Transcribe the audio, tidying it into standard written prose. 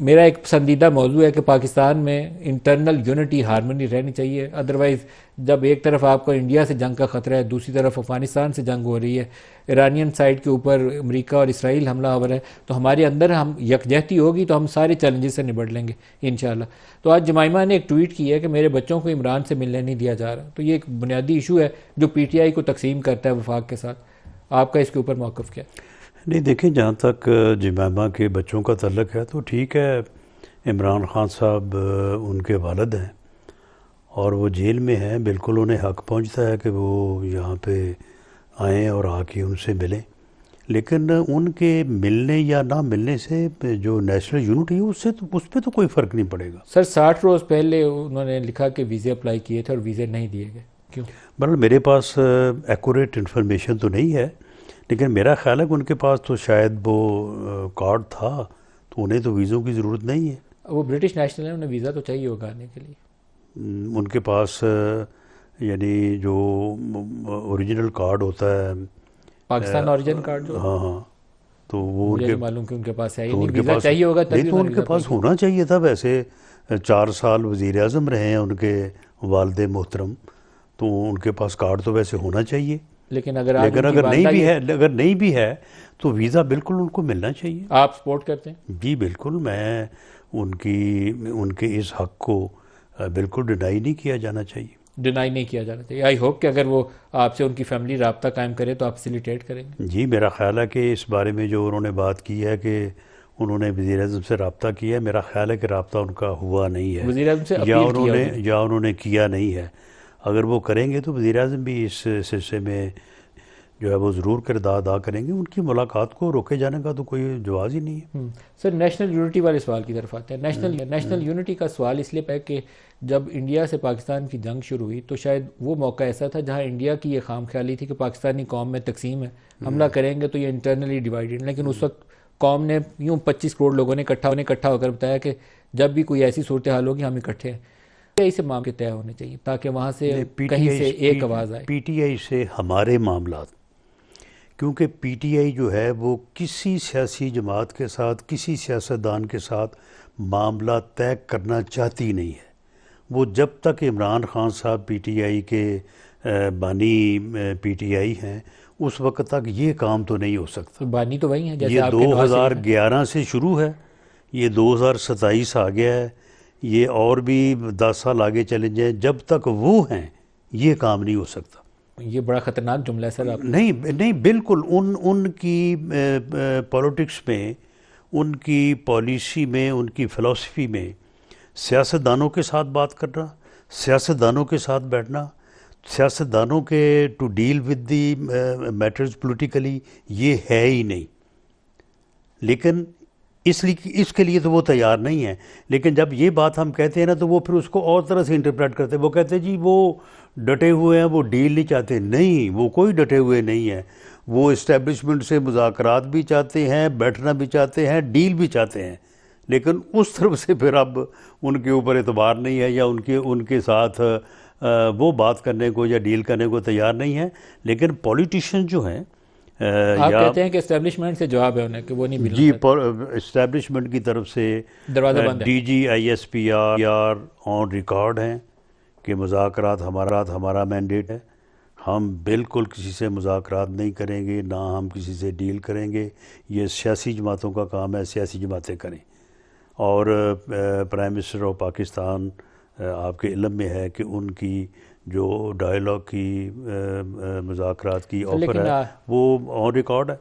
میرا ایک پسندیدہ موضوع ہے کہ پاکستان میں انٹرنل یونٹی ہارمنی رہنی چاہیے، ادروائز جب ایک طرف آپ کو انڈیا سے جنگ کا خطرہ ہے، دوسری طرف افغانستان سے جنگ ہو رہی ہے، ایرانین سائڈ کے اوپر امریکہ اور اسرائیل حملہ آور ہے، تو ہمارے اندر ہم یکجہتی ہوگی تو ہم سارے چیلنجز سے نبٹ لیں گے انشاءاللہ۔ تو آج جمائمہ نے ایک ٹویٹ کی ہے کہ میرے بچوں کو عمران سے ملنے نہیں دیا جا رہا، تو یہ ایک بنیادی ایشو ہے جو پی ٹی آئی کو تقسیم کرتا ہے وفاق کے ساتھ۔ آپ کا اس کے اوپر موقف کیا ہے؟ نہیں دیکھیں، جہاں تک جمائمہ کے بچوں کا تعلق ہے تو ٹھیک ہے، عمران خان صاحب ان کے والد ہیں اور وہ جیل میں ہیں، بالکل انہیں حق پہنچتا ہے کہ وہ یہاں پہ آئیں اور آ کے ان سے ملیں، لیکن ان کے ملنے یا نہ ملنے سے جو نیشنل یونٹی ہے اس پہ تو کوئی فرق نہیں پڑے گا۔ سر 60 روز پہلے انہوں نے لکھا کہ ویزے اپلائی کیے تھے اور ویزے نہیں دیے گئے، کیوں؟ بہرحال میرے پاس ایکوریٹ انفارمیشن تو نہیں ہے، لیکن میرا خیال ہے کہ ان کے پاس تو شاید وہ کارڈ تھا، تو انہیں تو ویزوں کی ضرورت نہیں ہے۔ وہ برٹش نیشنل ہے، انہیں ویزا تو چاہیے ہوگا آنے کے لیے۔ ان کے پاس یعنی جو اوریجنل کارڈ ہوتا ہے، پاکستان اوریجن کارڈ جو ہاں ہاں، تو وہ مجھے ان کے نہیں معلوم کہ ان کے پاس ہے ہی تو نہیں، ان کے ویزا پاس چاہیے ہوگا نہیں، تبھی تو انہوں ان نے کے ویزا پاس اپلائی ہونا چاہیے تھا۔ ویسے 4 سال وزیر اعظم رہے ہیں ان کے والد محترم، تو ان کے پاس کارڈ تو ویسے ہونا چاہیے، کیا، لیکن اگر آج لیکن ان کی اگر والدہ یہ نہیں بھی ہے تو ویزا بالکل ان کو ملنا چاہیے۔ آپ سپورٹ کرتے ہیں؟ جی بالکل، میں ان کے اس حق کو بالکل ڈینائی نہیں کیا جانا چاہیے۔ ڈینائی نہیں کیا جانا چاہیے۔ آئی ہوپ کہ اگر وہ آپ سے ان کی فیملی رابطہ قائم کرے تو آپ فیسیلیٹیٹ کریں گے۔ جی میرا خیال ہے کہ اس بارے میں جو انہوں نے بات کی ہے کہ انہوں نے وزیر اعظم سے رابطہ کیا ہے، میرا خیال ہے کہ رابطہ ان کا ہوا نہیں ہے، وزیر اعظم سے یا اپیل کیا انہوں نے؟ انہوں نے کیا نہیں ہے۔ اگر وہ کریں گے تو وزیر اعظم بھی اس سلسلے میں جو ہے وہ ضرور کردار ادا کریں گے۔ ان کی ملاقات کو روکے جانے کا تو کوئی جواز ہی نہیں ہے۔ سر نیشنل یونٹی والے سوال کی طرف آتے ہیں۔ نیشنل یونٹی کا سوال اس لیے ہے کہ جب انڈیا سے پاکستان کی جنگ شروع ہوئی تو شاید وہ موقع ایسا تھا جہاں انڈیا کی یہ خام خیالی تھی کہ پاکستانی قوم میں تقسیم ہے، حملہ کریں گے تو یہ انٹرنلی ڈیوائیڈڈ، لیکن اس وقت قوم نے یوں 25 کروڑ لوگوں نے اکٹھا ہو کر بتایا کہ جب بھی کوئی ایسی صورتحال ہوگی ہم اکٹھے ہیں۔ پی ٹی آئی سے معاملے طے ہونے چاہیے تاکہ وہاں سے کہیں سے ایک آواز آئے۔ پی ٹی آئی سے ہمارے معاملات، کیونکہ پی ٹی آئی جو ہے وہ کسی سیاسی جماعت کے ساتھ، کسی سیاستدان کے ساتھ معاملہ طے کرنا چاہتی نہیں ہے۔ وہ جب تک عمران خان صاحب پی ٹی آئی کے بانی پی ٹی آئی ہیں اس وقت تک یہ کام تو نہیں ہو سکتا۔ بانی تو وہی ہیں جیسے یہ آپ کے نواز شریف ہیں۔ 2011 سے شروع ہے، یہ 2027 آ گیا ہے، یہ اور بھی 10 سال آگے چلے جائیں، جب تک وہ ہیں یہ کام نہیں ہو سکتا۔ یہ بڑا خطرناک جملہ ہے سر آپ کا۔ نہیں بالکل، ان کی پولیٹکس میں، ان کی پالیسی میں، ان کی فلسفی میں سیاستدانوں کے ساتھ بات کرنا، سیاستدانوں کے ساتھ بیٹھنا، سیاستدانوں کے to deal with the matters politically, یہ ہے ہی نہیں۔ لیکن اس کے لیے تو وہ تیار نہیں ہے۔ لیکن جب یہ بات ہم کہتے ہیں نا تو وہ پھر اس کو اور طرح سے انٹرپریٹ کرتے ہیں۔ وہ کہتے ہیں جی وہ ڈٹے ہوئے ہیں، وہ ڈیل نہیں چاہتے۔ نہیں، وہ کوئی ڈٹے ہوئے نہیں ہیں، وہ اسٹیبلشمنٹ سے مذاکرات بھی چاہتے ہیں، بیٹھنا بھی چاہتے ہیں، ڈیل بھی چاہتے ہیں، لیکن اس طرف سے پھر اب ان کے اوپر اعتبار نہیں ہے، یا ان کے ساتھ وہ بات کرنے کو یا ڈیل کرنے کو تیار نہیں ہے۔ لیکن پولیٹیشین جو ہیں آپ کہتے ہیں کہ اسٹیبلشمنٹ سے جواب ہے انہیں کہ وہ نہیں ملنا جی، چاہتے، اسٹیبلشمنٹ کی طرف سے دروازہ بند ہے۔ D G I S P R on record ہیں کہ مذاکرات ہمارا مینڈیٹ ہے، ہم بالکل کسی سے مذاکرات نہیں کریں گے، نہ ہم کسی سے ڈیل کریں گے، یہ سیاسی جماعتوں کا کام ہے، سیاسی جماعتیں کریں۔ اور پرائم منسٹر آف پاکستان آپ کے علم میں ہے کہ ان کی جو ڈائیلاگ کی مذاکرات کی آفر ہے وہ آن ریکارڈ ہے۔